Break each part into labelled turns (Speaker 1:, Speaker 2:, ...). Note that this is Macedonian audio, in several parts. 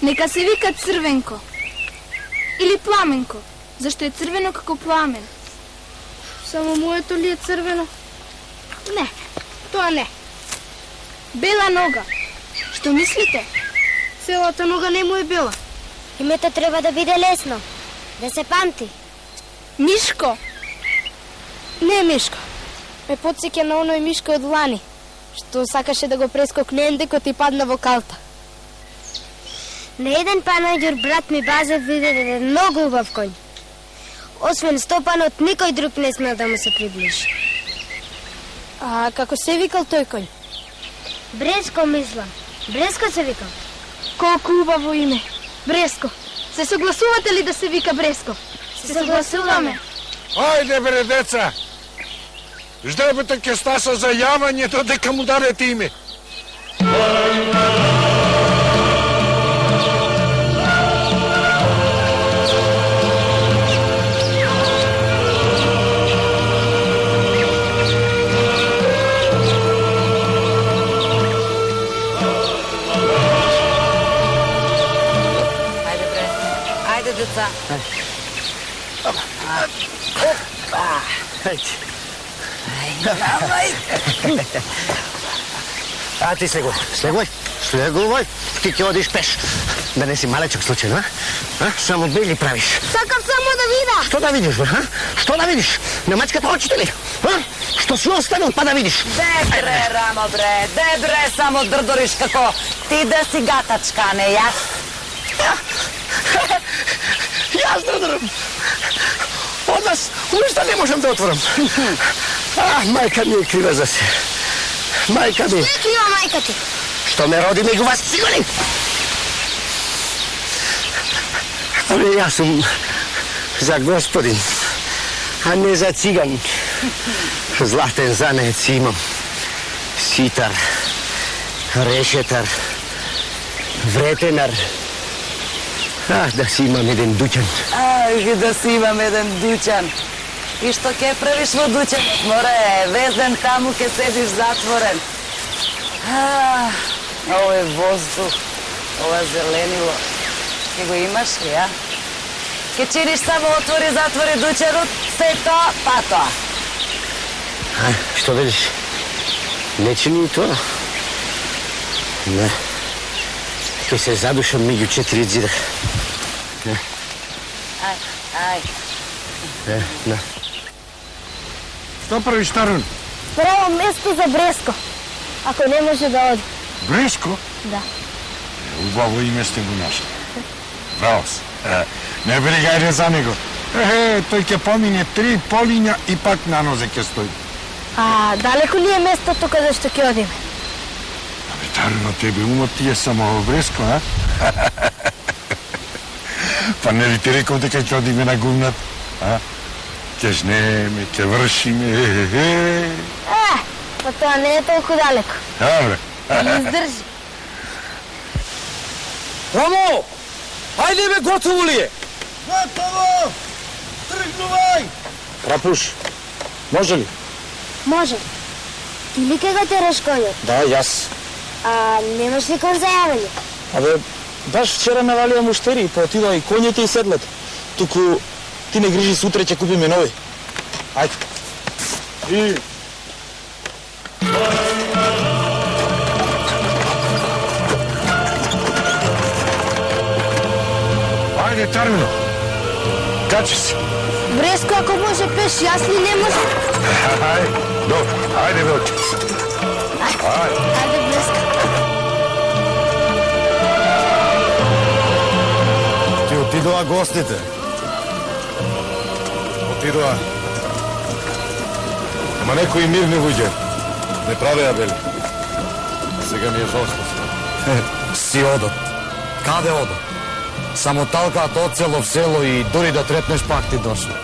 Speaker 1: Нека се вика Црвенко. Или Пламенко, зашто е црвено како пламен.
Speaker 2: Само моето ли е црвено?
Speaker 1: Не,
Speaker 2: Тоа не.
Speaker 1: бела нога. Што мислите?
Speaker 2: Целата нога не му е бела.
Speaker 3: Името треба да биде лесно, да се памти.
Speaker 1: Мишко.
Speaker 2: Не Мишко. Ме подсеќа на оној Мишко од лани, што сакаше да го прескокне декот и падна во калта.
Speaker 3: На еден панаѓур брат ми Базев виде еден многу убав коњ. Освен Стопанот, никој друг не смел да му се приближи.
Speaker 2: А како се викал тој коњ?
Speaker 3: Бреско, мислам. Бреско се викал.
Speaker 2: Колку убаво име. Бреско. Се согласувате ли да се вика Бреско?
Speaker 1: Се согласуваме.
Speaker 4: Ајде бре, деца! Ждебете ке стаса за јавањето дека му дадете име.
Speaker 5: Ајде, деца.
Speaker 6: А ти слегувай, ти ќе одиш пеш. Да не си малечок случајно, а? Само бели правиш.
Speaker 3: Сакам само да видам.
Speaker 6: Што да видиш, бе, а? Што да видиш? Не мачката очите ли? А? Што си оставил па да видиш?
Speaker 5: Де бре, Рамо, бре, де бре, само дрдориш како ти да си гатачка, а не јас.
Speaker 6: Јас дрдорам. Од нас уште не можам да отворам. Мајка ми е крива за се. Мајка ми.
Speaker 3: Што крива мајка ти?
Speaker 6: Што ме роди ми го воспитали. Ами јас сум за господин, а не за циган. Златен занец имам. Ситар, решетар, вретенар. Да си имам еден дуќан.
Speaker 5: Да си имам еден дуќан. И што ке правиш во дуќанот, море, везен таму ке седиш затворен. Ово е воздух, ова е зеленило. Ке го имаш ли, а? Ке чиниш само отвори, затвори дуќанот, се тоа, па тоа.
Speaker 6: Што велиш? Не чини и тоа. Не. Ке се задушам меѓу 4 зида.
Speaker 5: Ај.
Speaker 6: На.
Speaker 4: Што правиш, Тарун?
Speaker 2: Право место за Бреско, ако не може да оди.
Speaker 4: Бреско?
Speaker 2: Да.
Speaker 4: Убаво име сте го нашли. Браво си. Не бригајте за него. Тој ќе помине 3 полиња и пак на нозе ќе стои.
Speaker 2: А далеко ли е местото каде што ќе одиме?
Speaker 4: Абе, Таруно, тебе умот ти е само во Бреско, а? Па не ли ти реков дека ќе одиме на гумнат, а? Ќе жнеме, ќе вршиме,
Speaker 2: Па тоа не е толку далеко.
Speaker 4: Добре.
Speaker 2: Издржи.
Speaker 7: Рамо! Ајде бе, готово ли е?
Speaker 6: Готово! Тргнувај!
Speaker 7: Рапуш, може ли?
Speaker 3: Може. Ти ли ке го тераш коњот?
Speaker 7: Да, јас.
Speaker 3: А немаш ли кон за јавање?
Speaker 7: Абе, баш вчера навалија муштери, па отидоа и коњите и седлет. Туку ти не грижи, сутре ќе купиме нови. Ајде. И...
Speaker 4: Ајде, Таруно. Качи се.
Speaker 2: Бреско, ако може пеш, јас ли не може?
Speaker 4: Добро, ајде, Велче.
Speaker 2: Ајде, Бреско.
Speaker 4: Ти отидоа гостите. Отидоа. Ама некои мирни луѓе. Не правеа бели. Сега ми е жалство.
Speaker 7: Си одот. Каде одот? Само талкаат од село в село и дори да третнеш пак ти дошло.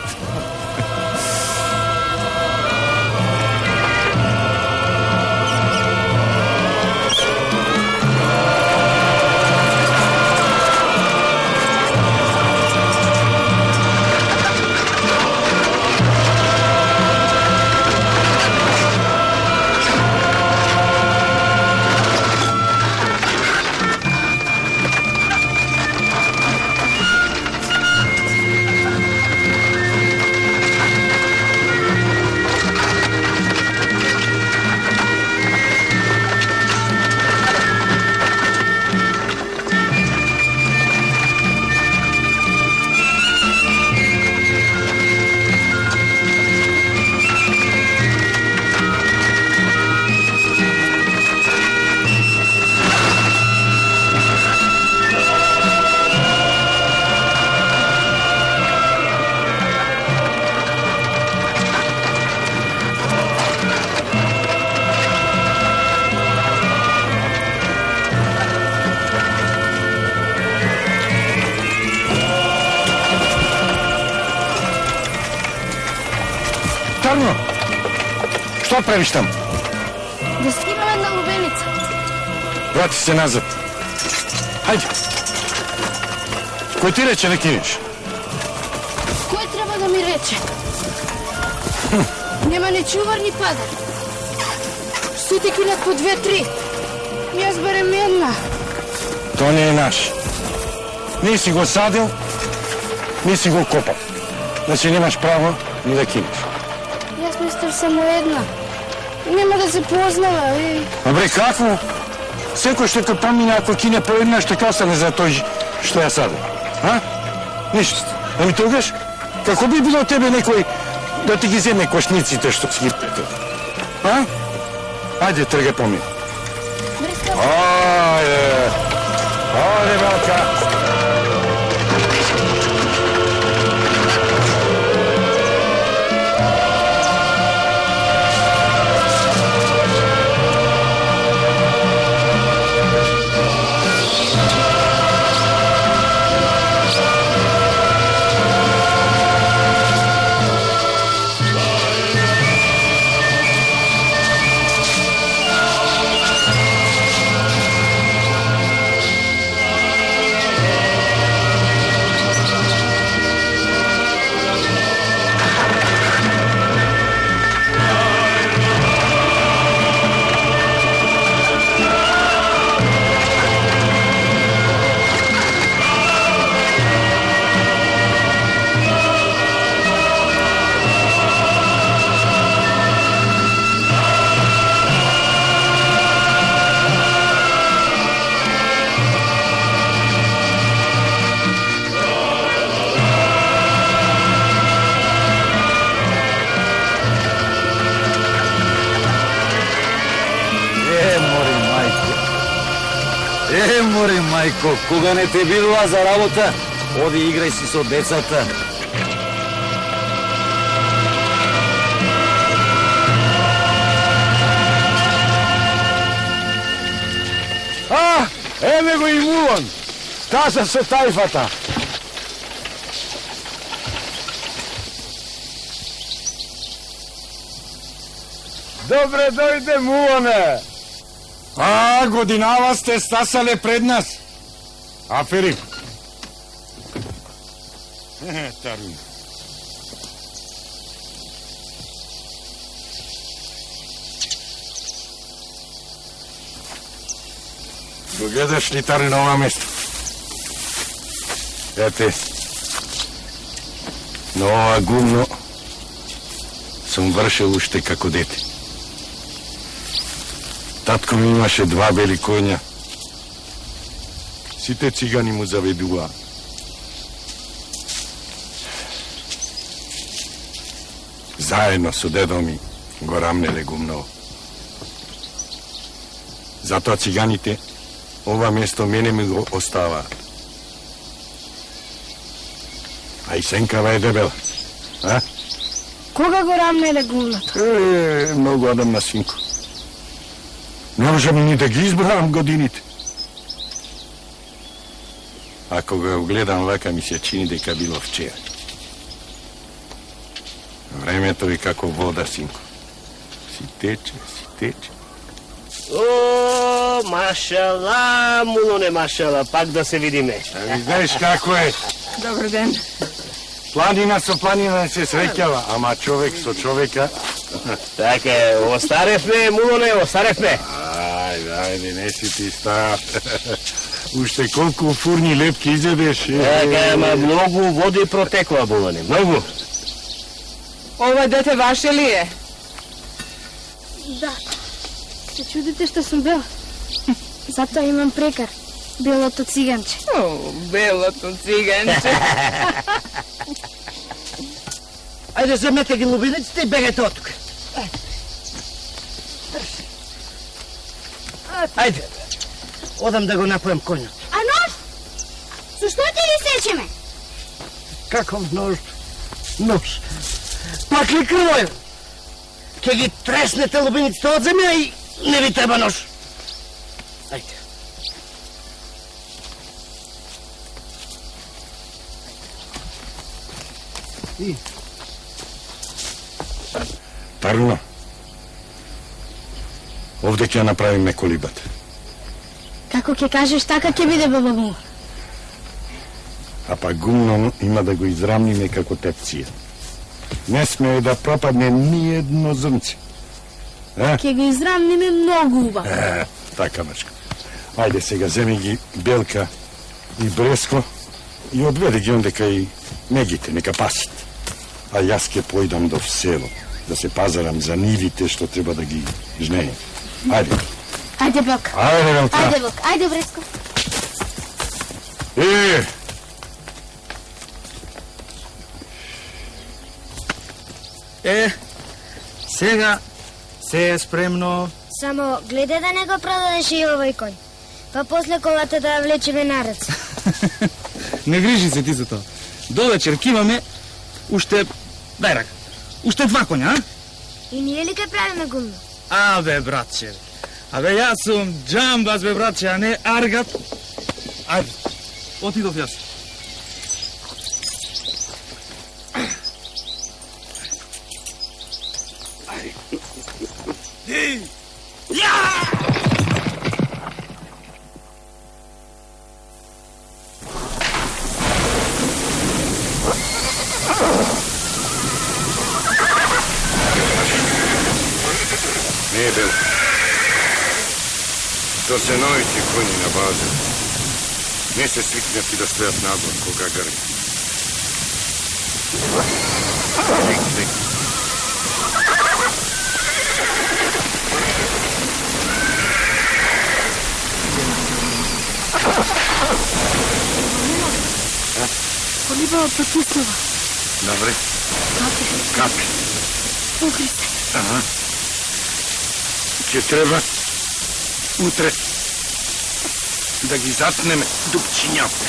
Speaker 4: Тарно, што правиш там?
Speaker 2: Да скинам една лубеница.
Speaker 4: Врати се назад. Хајде. Кој ти рече да кинеш?
Speaker 2: Кој треба да ми рече? Нема ни чувар ни пазар. Сите кинат по 2-3. Јас берем една.
Speaker 4: То не е наш. Не си го садил, не си го копал. Значи немаш право ни да кинеш.
Speaker 2: Јас мислев само една. Нема да се познава,
Speaker 4: Абре, какво? Секој што те помине, ако кине по една, што ќе остане за тој што ја саде? А? Ништо. Да ми тогаш? Како би било тебе некој да ти ги земе кошниците што си ги петил? А? Ајде, трге помине. Ајде. Ајде, Белка.
Speaker 8: Море, мајко, кога не те бидува за работа, оди играј си со децата.
Speaker 4: Еве го и Мулон. Каза со тајфата. Добре дојде, Мулоне. Годинава сте стасале пред нас. Афери. Тарун. Го гледаш ли, Тарун, на ова место? Ете, на ова гумно сум вршил уште како дете. Татко ми имаше 2 бели коња. Сите цигани му заведуваа. Заедно со дедо ми го рамнеле гумново. Затоа циганите ова место мене ми го оставаа. А и сенкава е дебела. А?
Speaker 2: Кога го рамнеле гумното?
Speaker 4: Многу одамна, синко. Не можам ни да ги избравам годините. Ако го гледам вака, ми се чини дека било вчера. Времето е како вода, синко. Си тече.
Speaker 6: О, машала, Мулоне, машала, пак да се видиме.
Speaker 4: Ви знаеш како е?
Speaker 1: Добар ден.
Speaker 4: Планина со планина не се среќава, ама човек со човека.
Speaker 6: Така е, остаревме, Мулоне, остаревме.
Speaker 4: Ајде, не си ти стар. Уште колку фурни лепки изедеш.
Speaker 6: Така, ама многу води протекла, Мулоне, многу.
Speaker 1: Ова дете ваше ли е?
Speaker 2: Да. Се чудите што сум бел. Затоа имам прекар. Белото циганче.
Speaker 1: О, белото циганче.
Speaker 6: Ајде, земете ги лубиниците и бегете од тука. Ајде, одам да го напоем конјот.
Speaker 3: А нож? Со што ќе ли сечеме?
Speaker 6: Каков нож? Нож. Пак ли крвој? Ке ги треснете лубиниците од земја и не ви треба нож. Ајде. И
Speaker 4: Парно. Овде ќе ја направиме колибата.
Speaker 2: Како ќе кажеш, така ќе биде, баба му.
Speaker 4: А па гумно има да го израмниме како тепција. Не смее да пропадне ни едно зрнце.
Speaker 2: Ќе го израмниме многу убаво.
Speaker 4: Така, мачка. Ајде сега, земи ги Белка и Бреско и одведе ги онде кај мегите, нека пасат. А јас ќе појдам до село, да се пазарам за нивите што треба да ги жнеем. Ајде.
Speaker 2: Ајде, Белка.
Speaker 4: Ајде, Белка.
Speaker 2: Ајде, Белка. Ајде, Бреско.
Speaker 7: Сега се е спремно.
Speaker 3: Само гледај да не го продадеш и овој конј. Па после колата да ја влечеме на раце.
Speaker 7: Не грижи се ти за тоа. До вечер ќе имаме уште, дај рак, уште 2 коња, а?
Speaker 3: И ние ли ке правиме гумно?
Speaker 7: Абе, братче. Абе, јас сум джамбас, бе, братче, а не аргат. Ајде, отидов јас.
Speaker 4: Не, Бел. То се новите коњи на база. Не се свикнати да стојат надвор кога грне.
Speaker 2: Колиба потиснува.
Speaker 4: Добре. Капи.
Speaker 2: Пукри се.
Speaker 4: Ага. Ќе треба утре да ги затнеме дупчињата.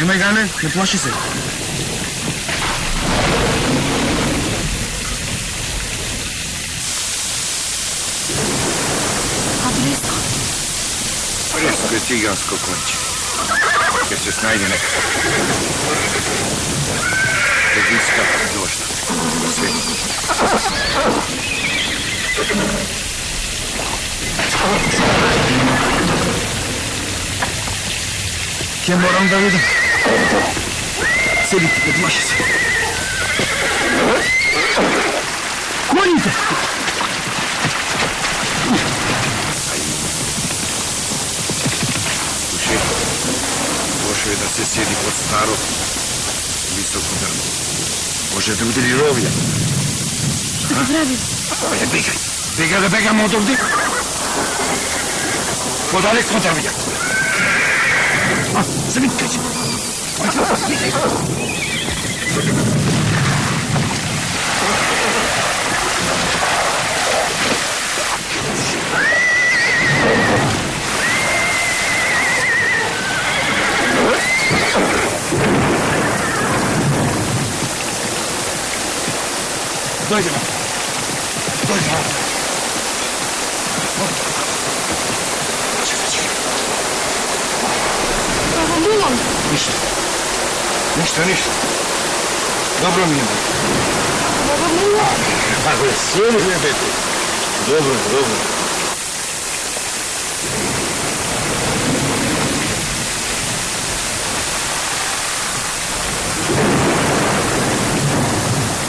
Speaker 7: Немај Гале, не плаши се.
Speaker 2: А Бреско?
Speaker 4: Бреско е циганско конче. Ќе се снајде некако. Да ги искапа дошта.
Speaker 7: Ќе морам да видам. Седи ти, не плаши се. Коњите!
Speaker 4: Слушај, лошо е да се седи под старо високо дрво. Може да удели ровја.
Speaker 2: Што ќе правим?
Speaker 4: Ајде, бегај! Бегај да бегам од овде! Подалеку од дрвја. Замиткај се! Дојдеме. Дојдеме. Ништо. Ништо. Добро ми е. Ако е силно ми е, бете. Добро.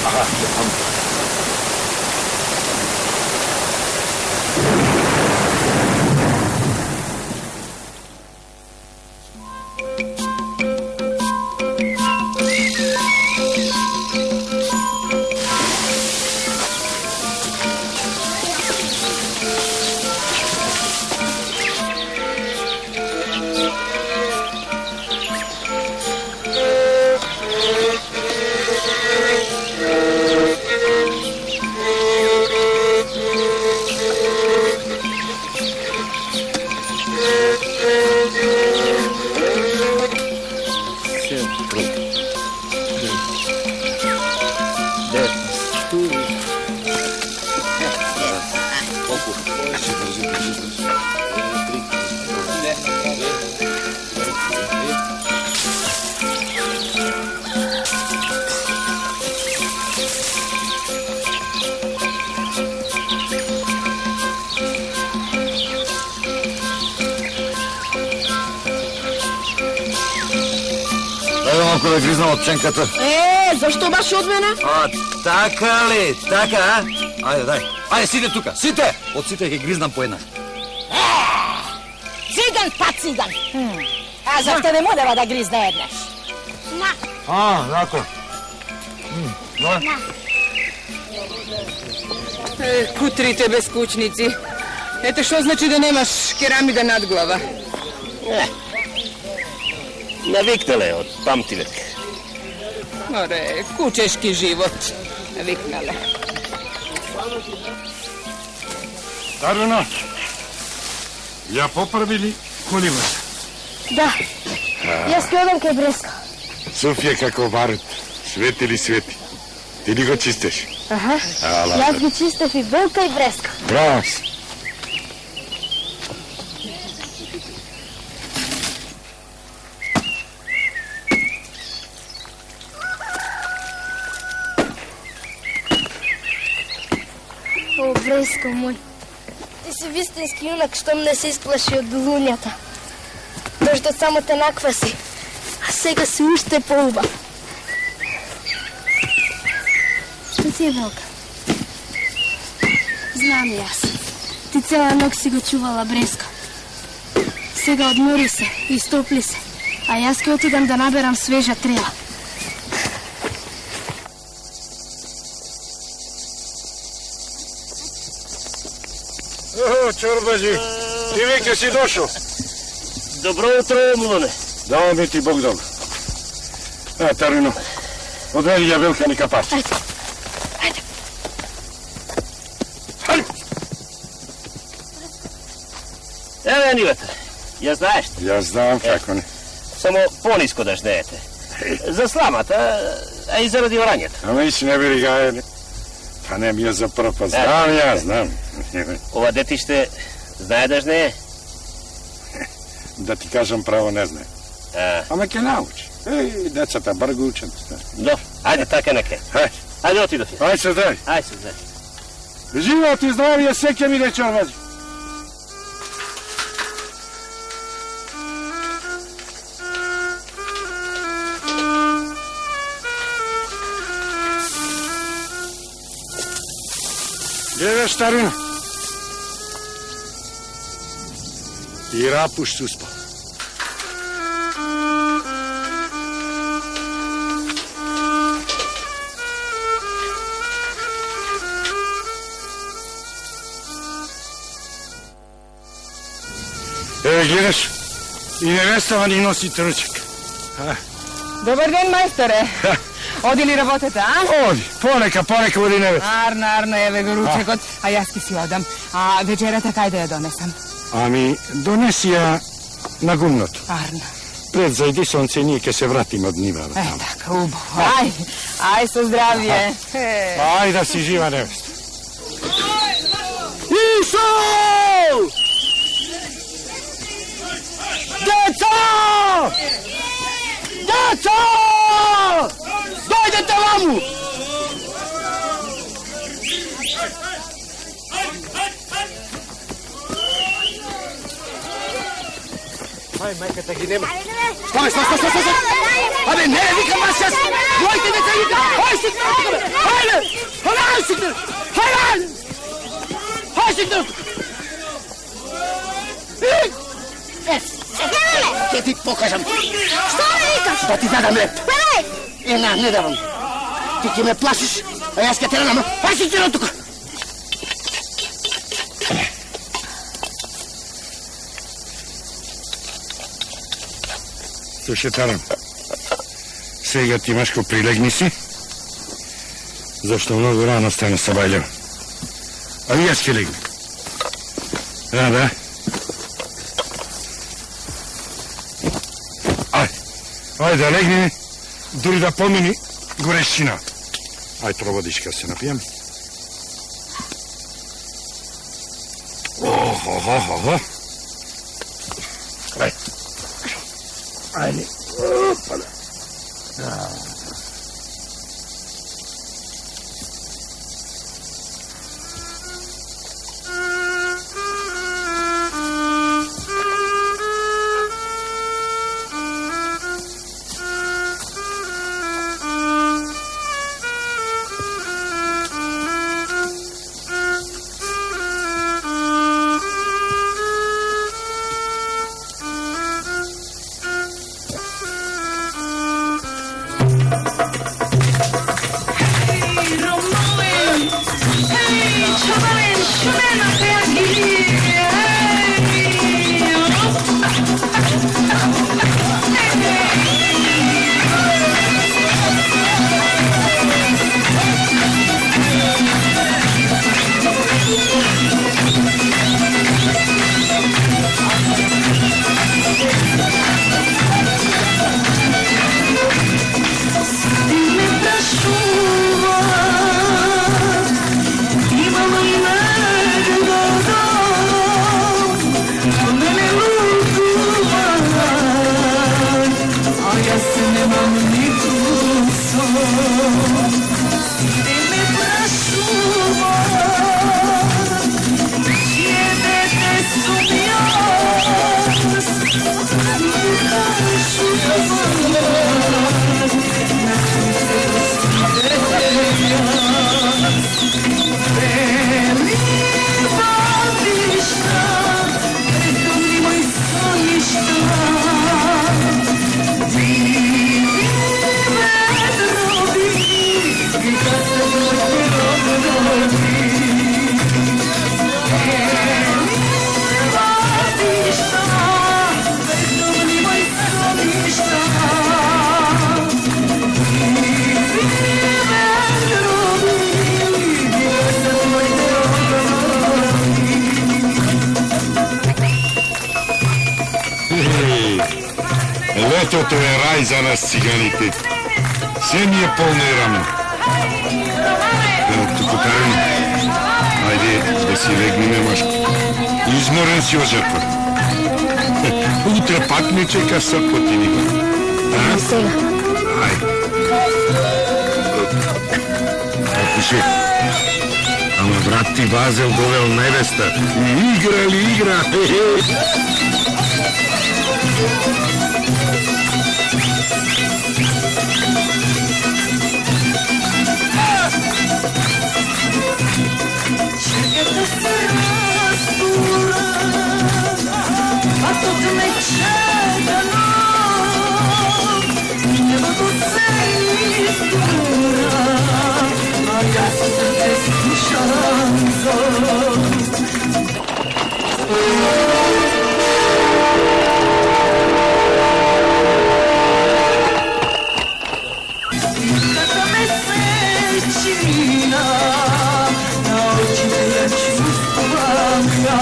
Speaker 4: Аха,
Speaker 8: Малко да гризнам од пченката.
Speaker 2: Зашто баш од мене?
Speaker 8: А, така ли? Така, а? Ајде, дај. Ајде, сите тука, сите! Од сите ќе гризнам по една.
Speaker 5: Циган па циган. А зашто не можева да гризне еднаш?
Speaker 4: А, така.
Speaker 9: Кутрите безкучници. Ете што значи да немаш керамида над глава?
Speaker 10: Навикнале од памтивек.
Speaker 9: Оре, кучешки живот. Навикнале.
Speaker 4: Дарвино, ја поправили коливата?
Speaker 2: Да. Јас ќе одам кај Бреска.
Speaker 4: Софија како барут, свети ли свети. Ти ли го чистеш?
Speaker 2: Аха. Јас ги чистев и бил кај Бреска.
Speaker 4: Браво си.
Speaker 2: О, Бреско мој. Ти си вистински юнак, што не се исплаши од луњата. Дождот само те накваси, а сега си уште поубав. Што ти е, Велка? Знам јас. Ти цела ног си го чувала Бреско. Сега одмори се, истопли се, а јас ќе отидам да наберам свежа трела.
Speaker 4: О, Чорбаджи, ти веќе си дошол.
Speaker 10: Добро утро, Млоне.
Speaker 4: Дава ми ти Бог добро. А, Тарино, одведи ја Велка ни капач.
Speaker 2: Ајде.
Speaker 10: Еве нивата. Ја знаеш.
Speaker 4: Ја знам како не.
Speaker 10: Само пониско да жнеете. За сламата, а и заради орањето.
Speaker 4: Ама иш не бери гајане. Па не ми ја за прв пат. Знам, ја знам.
Speaker 10: Ова детиште знае да жнее?
Speaker 4: Да ти кажам право не знае. Ама ќе научи. Децата брго учат.
Speaker 10: Добро, ајде така нека. Ајде отидов ја.
Speaker 4: Ајде се здрави.
Speaker 10: Ајде се здрави.
Speaker 4: Живот и здравие сеќе ми де Чорбаджи. Гледаш, Тарино? И Рапуш се успал. Гледаш, и невестава ни носи трчек.
Speaker 9: Добар ден, мајсторе. Оди ли работата, а?
Speaker 4: Оди, понека оди невеста.
Speaker 9: Арно, еве го ручекот, а јас ки си одам. А вечерата кај да ја донесам?
Speaker 4: Ами, донеси ја на гумното.
Speaker 9: Арно.
Speaker 4: Пред зајди сонце, ние ќе се вратиме од нива.
Speaker 9: Така, убаво. Ај со здравје.
Speaker 4: Ај да си жива невеста.
Speaker 6: Исо! Деца! Деца! Дојдете ваму! Ај, мајката ги нема. Стой! Абе, не, викам аз јас! Дојте, деца, викам! Ај, сигнал тука, бе! Ајде! Ајде, сигнал! Ајде! Ајде, сигнал! Ќе ти покажам.
Speaker 2: Што ме викаш?
Speaker 6: Да ти дадам леп. Не давам. Ти ќе ме плашиш, а јас ќе те ранам. Ај си тира тука.
Speaker 4: Слушай, Таран, сега ти Машко прилегни си, зашто многу рано стана Сабајлева. А и јас ќе легнем. Да. Ајде, легни, дури да помени горещина. Ајде, проводичка се напиjem. Охо. Ајде. Опа. Летото е рай за нас, циганите. Все ми е пълно и равно. Тук карен. Айде да си легнем, Машко. Изморен си, Ожерко. Утре пак не чека съпотиника. А?
Speaker 2: Сега.
Speaker 4: Айде. Пуши. Ама брат ти Вазел довел невеста. Игра ли игра?
Speaker 11: Чеката се разтура, а тук ме чека нов. Небото се изтура, а аз се слушам зов. Иската ме се чина, на очите я чувствам я.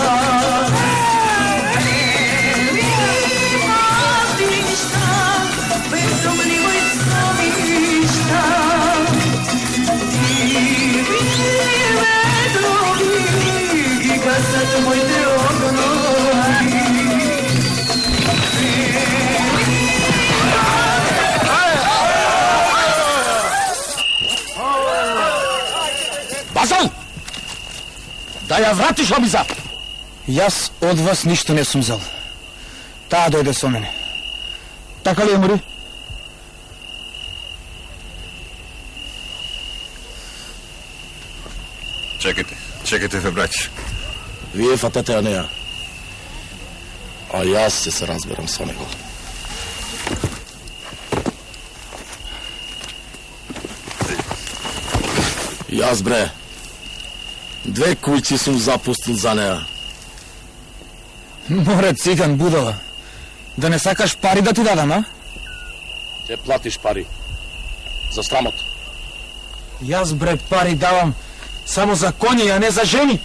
Speaker 11: Пътища, безумливо и съвища, и ведроги, и гасат моите огнови.
Speaker 6: Базал! Да ја вратиш обиза!
Speaker 7: Јас од вас ништо не сум зел. Таа дојде со мене. Така ли е, Мори?
Speaker 4: Чекайте ве, браќи.
Speaker 6: Вие фатете ја неја. А јас ќе се разберам со него. Јас, бре, 2 кујци сум запустил за неја.
Speaker 7: Море, циган, будала. Да не сакаш пари да ти дадам, а?
Speaker 6: Ќе платиш пари. За срамот.
Speaker 7: Јас, бре, пари давам само за коњи, а не за жени.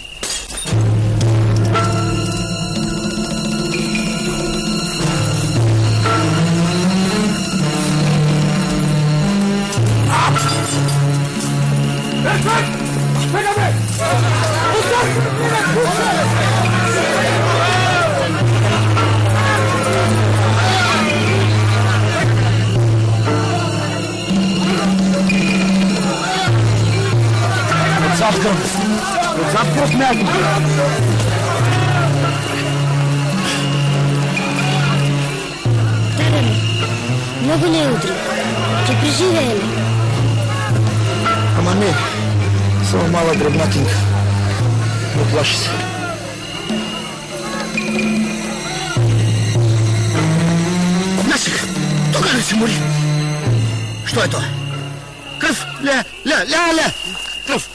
Speaker 6: смятам.
Speaker 3: Таране, много не е утре. Ще преживее ли?
Speaker 7: Ама не, само мала дребнатинка. Оплаши се.
Speaker 6: Насик, тогава се мори. Що е това? Кръв! Ля! Кръв!